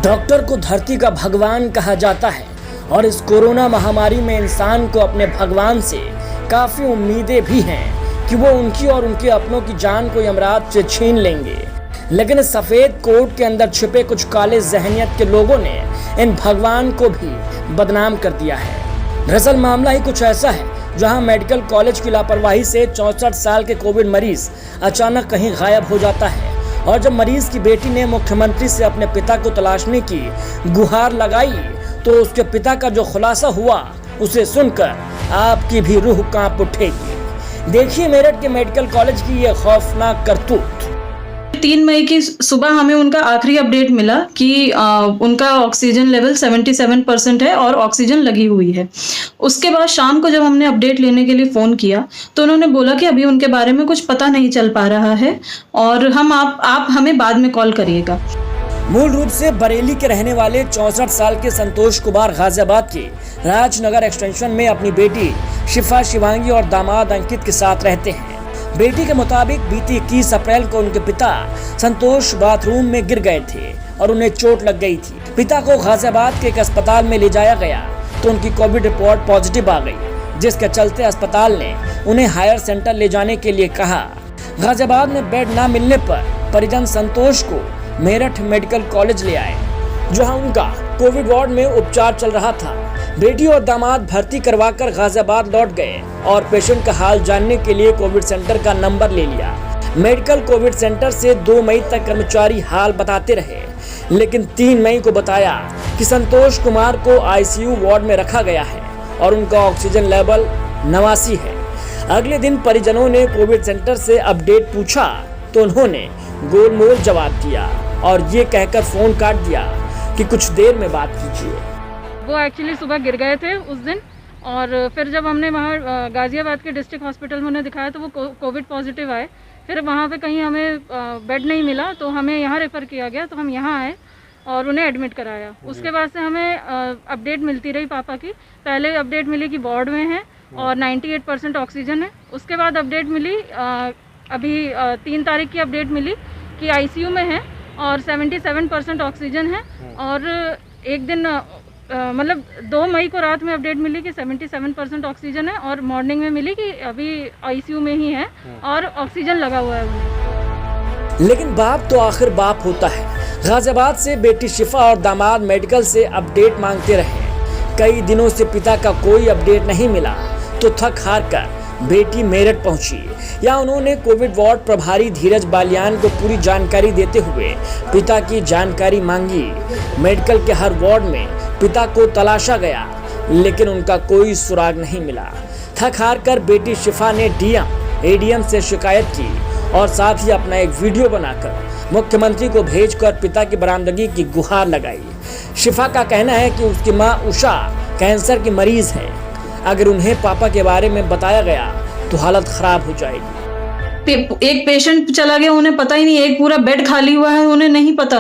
Doctor को धरती का भगवान कहा जाता है और इस कोरोना महामारी में इंसान को अपने भगवान से काफ़ी उम्मीदें भी हैं कि वो उनकी और उनके अपनों की जान को यमराज से छीन लेंगे। लेकिन सफ़ेद कोट के अंदर छिपे कुछ काले जहनियत के लोगों ने इन भगवान को भी बदनाम कर दिया है। दरअसल मामला ही कुछ ऐसा है जहां मेडिकल कॉलेज की लापरवाही से 64 साल के कोविड मरीज अचानक कहीं गायब हो जाता है और जब मरीज की बेटी ने मुख्यमंत्री से अपने पिता को तलाशने की गुहार लगाई तो उसके पिता का जो खुलासा हुआ उसे सुनकर आपकी भी रूह कांप उठेगी। देखिए मेरठ के मेडिकल कॉलेज की ये खौफनाक करतूत। 3 मई की सुबह हमें उनका आखिरी अपडेट मिला कि उनका ऑक्सीजन लेवल 77% है और ऑक्सीजन लगी हुई है। उसके बाद शाम को जब हमने अपडेट लेने के लिए फ़ोन किया तो उन्होंने बोला कि अभी उनके बारे में कुछ पता नहीं चल पा रहा है और आप हमें बाद में कॉल करिएगा। मूल रूप से बरेली के रहने वाले 64 साल के संतोष कुमार गाजियाबाद के राजनगर एक्सटेंशन में अपनी बेटी शिफा शिवांगी और दामाद अंकित के साथ रहते हैं। बेटी के मुताबिक बीती 21 अप्रैल को उनके पिता संतोष बाथरूम में गिर गए थे और उन्हें चोट लग गई थी। पिता को गाजियाबाद के एक अस्पताल में ले जाया गया तो उनकी कोविड रिपोर्ट पॉजिटिव आ गई, जिसके चलते अस्पताल ने उन्हें हायर सेंटर ले जाने के लिए कहा। गाजियाबाद में बेड न मिलने पर परिजन संतोष को मेरठ मेडिकल कॉलेज ले आए, जहां उनका कोविड वार्ड में उपचार चल रहा था। बेटी और दामाद भर्ती करवाकर गाजियाबाद लौट गए और पेशेंट का हाल जानने के लिए कोविड सेंटर का नंबर ले लिया। मेडिकल कोविड सेंटर से 2 मई तक कर्मचारी हाल बताते रहे, लेकिन 3 मई को बताया कि संतोष कुमार को आईसीयू वार्ड में रखा गया है और उनका ऑक्सीजन लेवल 89 है। अगले दिन परिजनों ने कोविड सेंटर से अपडेट पूछा तो उन्होंने गोलमोल जवाब दिया और ये कहकर फोन काट दिया कि कुछ देर में बात कीजिए। वो एक्चुअली सुबह गिर गए थे उस दिन और फिर जब हमने वहाँ गाज़ियाबाद के डिस्ट्रिक्ट हॉस्पिटल में उन्हें दिखाया तो वो कोविड पॉजिटिव आए। फिर वहाँ पे कहीं हमें बेड नहीं मिला तो हमें यहाँ रेफ़र किया गया, तो हम यहाँ आए और उन्हें एडमिट कराया। उसके बाद से हमें अपडेट मिलती रही पापा की। पहले अपडेट मिली कि वार्ड में है और 98% ऑक्सीजन है। उसके बाद अपडेट मिली अभी 3 तारीख की अपडेट मिली कि आईसीयू में है और 77% ऑक्सीजन है। और एक दिन मतलब 2 मई को रात में अपडेट मिली कि 77% ऑक्सीजन है और मॉर्निंग में मिली कि अभी आईसीयू में ही है और ऑक्सीजन लगा हुआ है उन्हें। लेकिन बाप तो आखिर बाप होता है। गाजियाबाद से बेटी शिफा और दामाद मेडिकल से अपडेट मांगते रहे। कई दिनों से पिता का कोई अपडेट नहीं मिला तो थक हार कर बेटी मेरठ पहुंची। या उन्होंने कोविड वार्ड प्रभारी धीरज बालियान को पूरी जानकारी देते हुए पिता की जानकारी मांगी। मेडिकल के हर वार्ड में पिता को तलाशा गया लेकिन उनका कोई सुराग नहीं मिला। थक हार कर बेटी शिफा ने डीएम एडीएम से शिकायत की और साथ ही अपना एक वीडियो बनाकर मुख्यमंत्री को भेजकर पिता की बरामदगी की गुहार लगाई। शिफा का कहना है कि उसकी मां उषा कैंसर की मरीज है। अगर उन्हें पापा के बारे में बताया गया तो हालत खराब हो जाएगी। एक पेशेंट चला गया, उन्हें पता ही नहीं, एक पूरा बेड खाली हुआ है, उन्हें नहीं पता।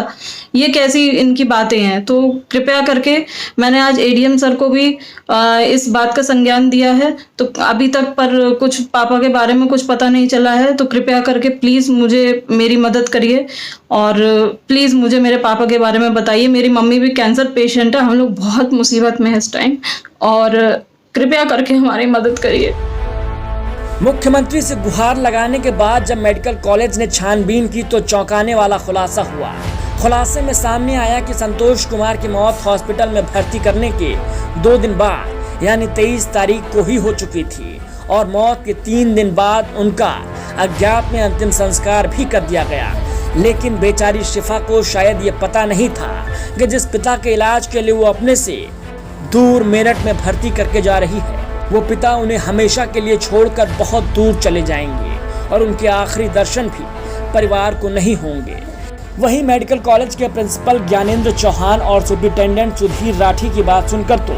ये कैसी इनकी बातें हैं। तो कृपया करके मैंने आज एडीएम सर को भी इस बात का संज्ञान दिया है। तो अभी तक पर कुछ पापा के बारे में कुछ पता नहीं चला है। तो कृपया करके प्लीज़ मुझे मेरी मदद करिए और प्लीज़ मुझे मेरे पापा के बारे में बताइए। मेरी मम्मी भी कैंसर पेशेंट है, हम लोग बहुत मुसीबत में है इस टाइम और कृपया करके हमारी मदद करिए। मुख्यमंत्री से गुहार लगाने के बाद जब मेडिकल कॉलेज ने छानबीन की तो चौंकाने वाला खुलासा हुआ। खुलासे में सामने आया कि संतोष कुमार की मौत हॉस्पिटल में भर्ती करने के 2 दिन बाद यानी 23 तारीख को ही हो चुकी थी और मौत के 3 दिन बाद उनका अज्ञात में अंतिम संस्कार भी कर दिया गया। लेकिन बेचारी शिफा को शायद ये पता नहीं था कि जिस पिता के इलाज के लिए वो अपने से दूर मेरठ में भर्ती करके जा रही है, वो पिता उन्हें हमेशा के लिए छोड़कर बहुत दूर चले जाएंगे और उनके आखिरी दर्शन भी परिवार को नहीं होंगे। वहीं मेडिकल कॉलेज के प्रिंसिपल ज्ञानेंद्र चौहान और सुपरिटेंडेंट सुधीर राठी की बात सुनकर तो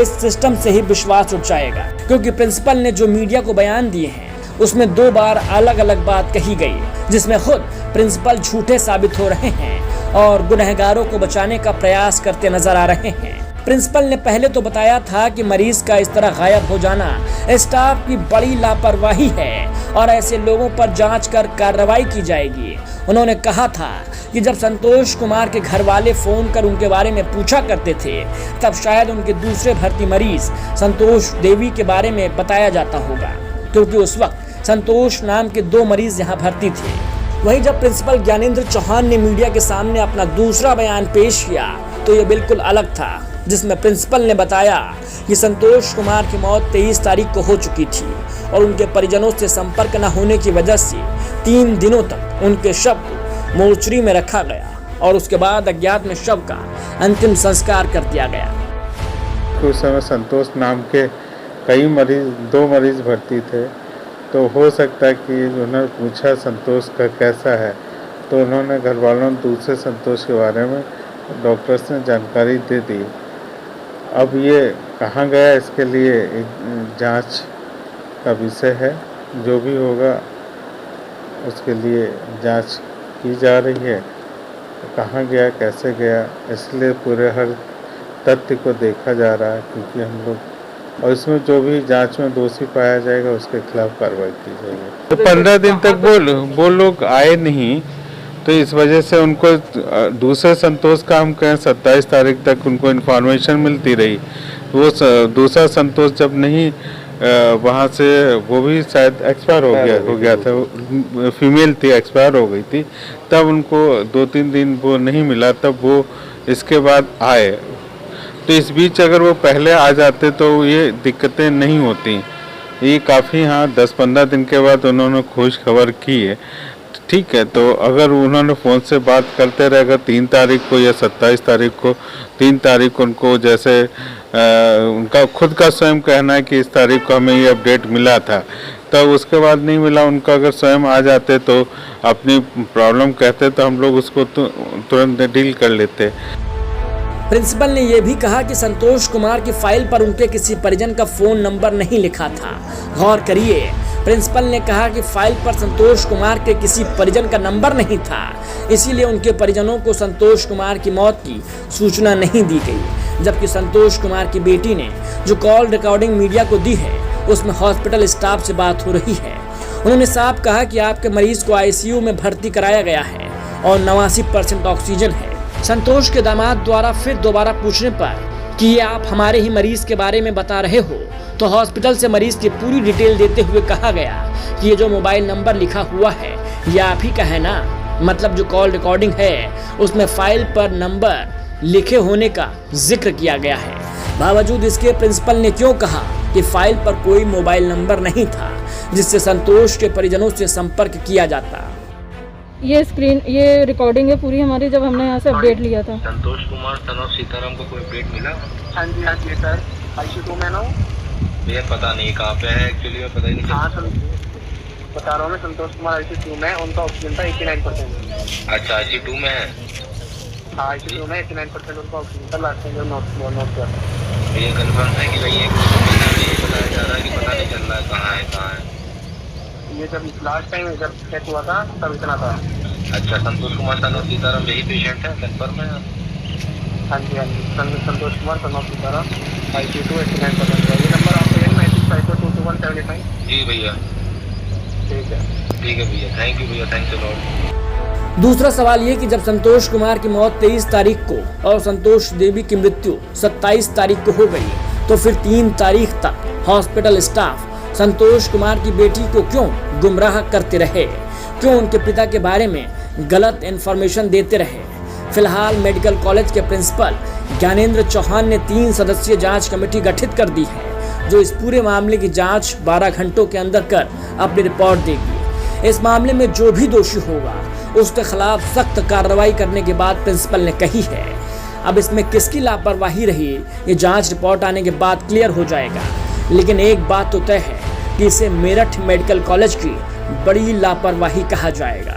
इस सिस्टम से ही विश्वास उठ जाएगा, क्योंकि प्रिंसिपल ने जो मीडिया को बयान दिए हैं उसमें 2 बार अलग अलग बात कही गई, जिसमें खुद प्रिंसिपल झूठे साबित हो रहे हैं और गुनहगारों को बचाने का प्रयास करते नजर आ रहे हैं। प्रिंसिपल ने पहले तो बताया था कि मरीज का इस तरह गायब हो जाना स्टाफ की बड़ी लापरवाही है और ऐसे लोगों पर जांच कर कार्रवाई की जाएगी उन्होंने कहा था कि जब संतोष कुमार के घर वाले फोन कर उनके बारे में पूछा करते थे तब शायद उनके दूसरे भर्ती मरीज संतोष देवी के बारे में बताया जाता होगा, क्योंकि उस वक्त संतोष नाम के 2 मरीज यहाँ भर्ती थे। वहीं जब प्रिंसिपल ज्ञानेंद्र चौहान ने मीडिया के सामने अपना दूसरा बयान पेश किया तो ये बिल्कुल अलग था, जिसमें प्रिंसिपल ने बताया कि संतोष कुमार की मौत 23 तारीख को हो चुकी थी और उनके परिजनों से संपर्क न होने की वजह से 3 दिनों तक उनके शव को मोर्चरी में रखा गया और उसके बाद अज्ञात में शव का अंतिम संस्कार कर दिया गया। उस समय संतोष नाम के कई मरीज 2 मरीज भर्ती थे, तो हो सकता है कि उन्होंने पूछा संतोष का कैसा है, तो उन्होंने घर वालों ने दूसरे संतोष के बारे में डॉक्टर्स ने जानकारी दे दी। अब ये कहाँ गया इसके लिए एक जांच का विषय है, जो भी होगा उसके लिए जांच की जा रही है। कहाँ गया कैसे गया इसलिए पूरे हर तथ्य को देखा जा रहा है, क्योंकि हम लोग और इसमें जो भी जांच में दोषी पाया जाएगा उसके खिलाफ कार्रवाई की जाएगी। तो 15 दिन तक वो लोग आए नहीं, तो इस वजह से उनको दूसरे संतोष का हम कहें 27 तारीख तक उनको इन्फॉर्मेशन मिलती रही। वो दूसरा संतोष जब नहीं वहाँ से वो भी शायद एक्सपायर हो गया था, फीमेल थी, एक्सपायर हो गई थी, तब उनको 2-3 दिन वो नहीं मिला, तब वो इसके बाद आए। तो इस बीच अगर वो पहले आ जाते तो ये दिक्कतें नहीं होती। ये काफ़ी 10-15 दिन के बाद उन्होंने खुश खबर की है, ठीक है। तो अगर उन्होंने फ़ोन से बात करते रहे, अगर 3 तारीख को या 27 तारीख को 3 तारीख को उनको जैसे उनका खुद का स्वयं कहना है कि इस तारीख को हमें ये अपडेट मिला था, तब उसके बाद नहीं मिला, उनका अगर स्वयं आ जाते तो अपनी प्रॉब्लम कहते तो हम लोग उसको तुरंत डील कर लेते। प्रिंसिपल ने यह भी कहा कि संतोष कुमार की फाइल पर उनके किसी परिजन का फोन नंबर नहीं लिखा था। गौर करिए, प्रिंसिपल ने कहा कि फाइल पर संतोष कुमार के किसी परिजन का नंबर नहीं था, इसीलिए उनके परिजनों को संतोष कुमार की मौत की सूचना नहीं दी गई। जबकि संतोष कुमार की बेटी ने जो कॉल रिकॉर्डिंग मीडिया को दी है उसमें हॉस्पिटल स्टाफ से बात हो रही है। उन्होंने साफ कहा कि आपके मरीज को आईसीयू में भर्ती कराया गया है और 89% ऑक्सीजन है। संतोष के दामाद द्वारा फिर दोबारा पूछने पर कि ये आप हमारे ही मरीज के बारे में बता रहे हो, तो हॉस्पिटल से मरीज की पूरी डिटेल देते हुए कहा गया कि ये जो मोबाइल नंबर लिखा हुआ है ये आप ही का है ना, मतलब जो कॉल रिकॉर्डिंग है उसमें फाइल पर नंबर लिखे होने का जिक्र किया गया है। बावजूद इसके प्रिंसिपल ने क्यों कहा कि फाइल पर कोई मोबाइल नंबर नहीं था जिससे संतोष के परिजनों से संपर्क किया जाता। ये रिकॉर्डिंग है पूरी हमारी, जब हमने यहाँ से अपडेट लिया था। संतोष कुमार सन ऑफ सीताराम को कोई अपडेट मिला? हाँ जी सर, ICU में ना भैया पता नहीं कहाँ पे है एक्चुअली, में पता ही नहीं। हाँ सर, बता रहा हूँ मैं, संतोष कुमार ICU में, उनका ऑक्सीजन था 89%। अच्छा ICU में है? हाँ ICU में 89% उनका ऑक्सीजन था, लास्ट टाइम नोट किया। ये कन्फर्म है कि भाई एक बताया जा रहा है कि पता नहीं चल रहा है कहाँ है। ये जब लास्ट टाइम जब चेक हुआ था तब इतना था। अच्छा, संतोष कुमार सन ऑफ सीताराम यही पेशेंट है, कन्फर्म है? हाँ जी, Santosh Kumar son of Sitaram ICU 89%। ये नंबर आपको 9654222175। जी भैया, ठीक है भैया, थैंक यू भैया, थैंक्स अ लॉट। दूसरा सवाल ये कि जब संतोष कुमार की मौत 23 तारीख को और संतोष देवी की मृत्यु 27 तारीख को हो गई, तो फिर 3 तारीख तक हॉस्पिटल स्टाफ संतोष कुमार की बेटी को क्यों गुमराह करते रहे, क्यों उनके पिता के बारे में गलत इन्फॉर्मेशन देते रहे। फिलहाल मेडिकल कॉलेज के प्रिंसिपल ज्ञानेंद्र चौहान ने 3 सदस्यीय जांच कमेटी गठित कर दी है, जो इस पूरे मामले की जांच 12 घंटों के अंदर कर अपनी रिपोर्ट देगी। इस मामले में जो भी दोषी होगा उसके खिलाफ सख्त कार्रवाई करने की बात प्रिंसिपल ने कही है। अब इसमें किसकी लापरवाही रही ये जांच रिपोर्ट आने के बाद क्लियर हो जाएगा, लेकिन एक बात तो तय है कि इसे मेरठ मेडिकल कॉलेज की बड़ी लापरवाही कहा जाएगा।